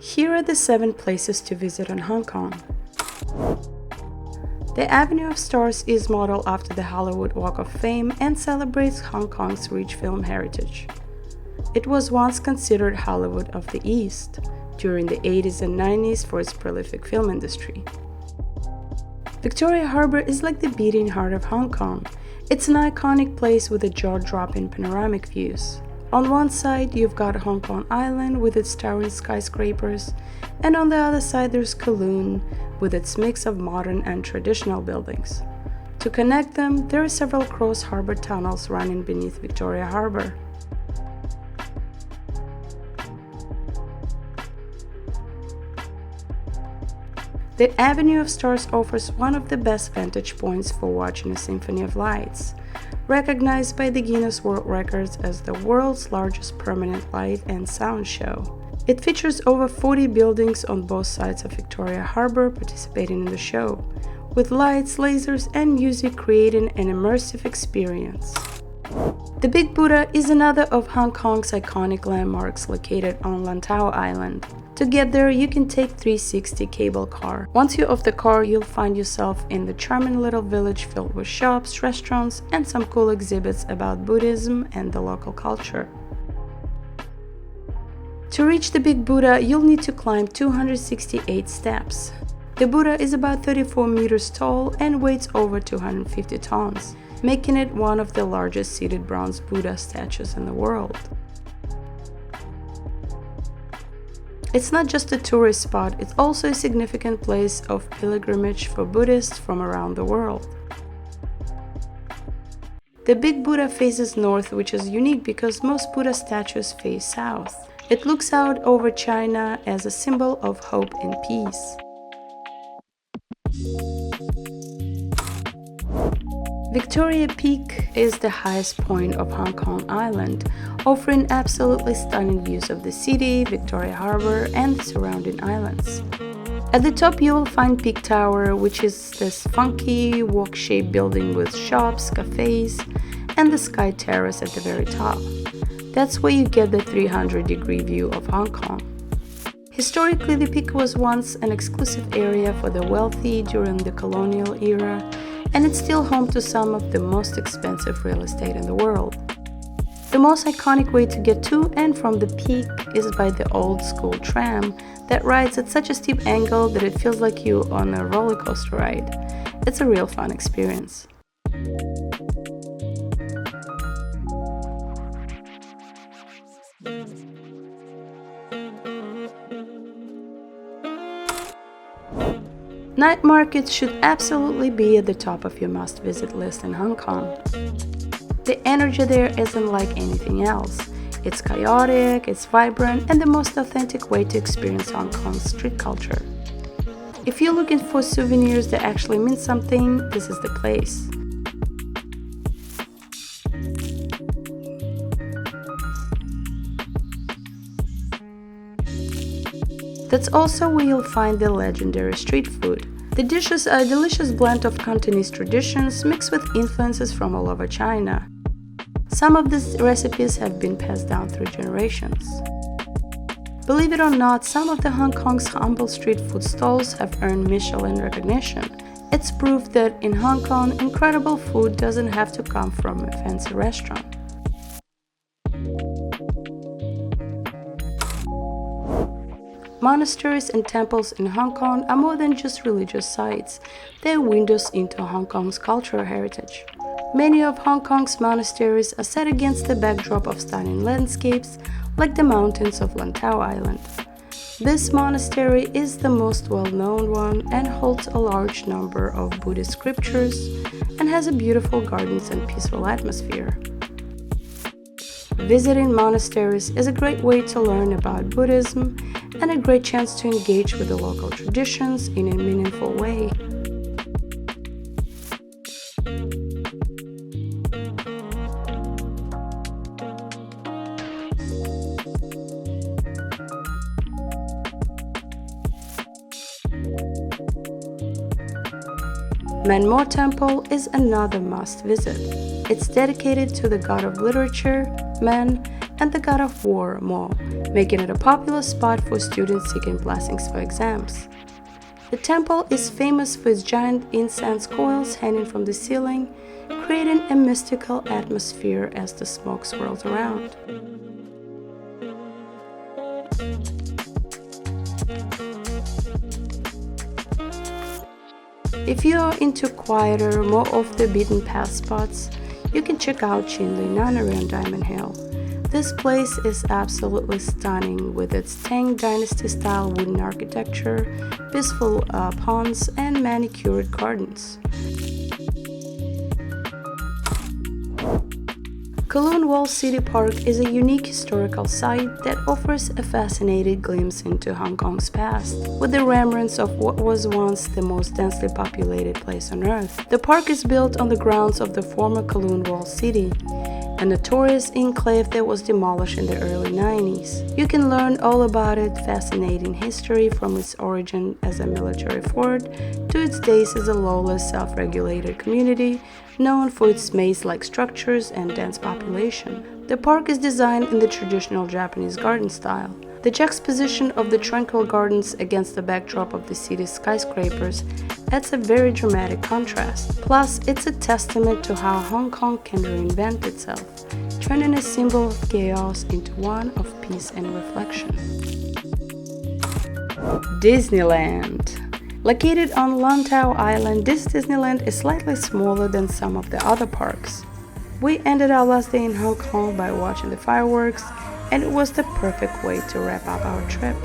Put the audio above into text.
Here are the 7 places to visit in Hong Kong. The Avenue of Stars is modeled after the Hollywood Walk of Fame and celebrates Hong Kong's rich film heritage. It was once considered Hollywood of the East during the 80s and 90s for its prolific film industry. Victoria Harbour is like the beating heart of Hong Kong. It's an iconic place with a jaw-dropping panoramic views. On one side, you've got Hong Kong Island with its towering skyscrapers, and on the other side there's Kowloon with its mix of modern and traditional buildings. To connect them, there are several cross-harbour tunnels running beneath Victoria Harbour. The Avenue of Stars offers one of the best vantage points for watching a symphony of lights, recognized by the Guinness World Records as the world's largest permanent light and sound show. It features over 40 buildings on both sides of Victoria Harbour participating in the show, with lights, lasers, and music creating an immersive experience. The Big Buddha is another of Hong Kong's iconic landmarks located on Lantau Island. To get there, you can take 360 cable car. Once you're off the car, you'll find yourself in the charming little village filled with shops, restaurants, and some cool exhibits about Buddhism and the local culture. To reach the Big Buddha, you'll need to climb 268 steps. The Buddha is about 34 meters tall and weighs over 250 tons, making it one of the largest seated bronze Buddha statues in the world. It's not just a tourist spot, it's also a significant place of pilgrimage for Buddhists from around the world. The Big Buddha faces north, which is unique because most Buddha statues face south. It looks out over China as a symbol of hope and peace. Victoria Peak is the highest point of Hong Kong Island, offering absolutely stunning views of the city, Victoria Harbour, and the surrounding islands. At the top you will find Peak Tower, which is this funky walk-shaped building with shops, cafes, and the Sky Terrace at the very top. That's where you get the 300-degree view of Hong Kong. Historically, the Peak was once an exclusive area for the wealthy during the colonial era, and it's still home to some of the most expensive real estate in the world. The most iconic way to get to and from the peak is by the old-school tram that rides at such a steep angle that it feels like you're on a roller coaster ride. It's a real fun experience. Night markets should absolutely be at the top of your must-visit list in Hong Kong. The energy there isn't like anything else. It's chaotic, it's vibrant, and the most authentic way to experience Hong Kong's street culture. If you're looking for souvenirs that actually mean something, this is the place. That's also where you'll find the legendary street food. The dishes are a delicious blend of Cantonese traditions mixed with influences from all over China. Some of these recipes have been passed down through generations. Believe it or not, some of the Hong Kong's humble street food stalls have earned Michelin recognition. It's proof that in Hong Kong, incredible food doesn't have to come from a fancy restaurant. Monasteries and temples in Hong Kong are more than just religious sites, they're windows into Hong Kong's cultural heritage. Many of Hong Kong's monasteries are set against the backdrop of stunning landscapes like the mountains of Lantau Island. This monastery is the most well-known one and holds a large number of Buddhist scriptures and has a beautiful gardens and peaceful atmosphere. Visiting monasteries is a great way to learn about Buddhism and a great chance to engage with the local traditions in a meaningful way. Man Mo Temple is another must visit. It's dedicated to the god of literature, Man, and the God of War Mall, making it a popular spot for students seeking blessings for exams. The temple is famous for its giant incense coils hanging from the ceiling, creating a mystical atmosphere as the smoke swirls around. If you are into quieter, more off-the-beaten-path spots, you can check out Chinle Nunnery on Diamond Hill. This place is absolutely stunning with its Tang Dynasty-style wooden architecture, peaceful ponds, and manicured gardens. Kowloon Wall City Park is a unique historical site that offers a fascinating glimpse into Hong Kong's past, with the remnants of what was once the most densely populated place on Earth. The park is built on the grounds of the former Kowloon Wall City, a notorious enclave that was demolished in the early 90s. You can learn all about its fascinating history from its origin as a military fort to its days as a lawless, self-regulated community known for its maze-like structures and dense population. The park is designed in the traditional Japanese garden style. The juxtaposition of the tranquil gardens against the backdrop of the city's skyscrapers adds a very dramatic contrast. Plus, it's a testament to how Hong Kong can reinvent itself, turning a symbol of chaos into one of peace and reflection. Disneyland. Located on Lantau Island, this Disneyland is slightly smaller than some of the other parks. We ended our last day in Hong Kong by watching the fireworks, and it was the perfect way to wrap up our trip.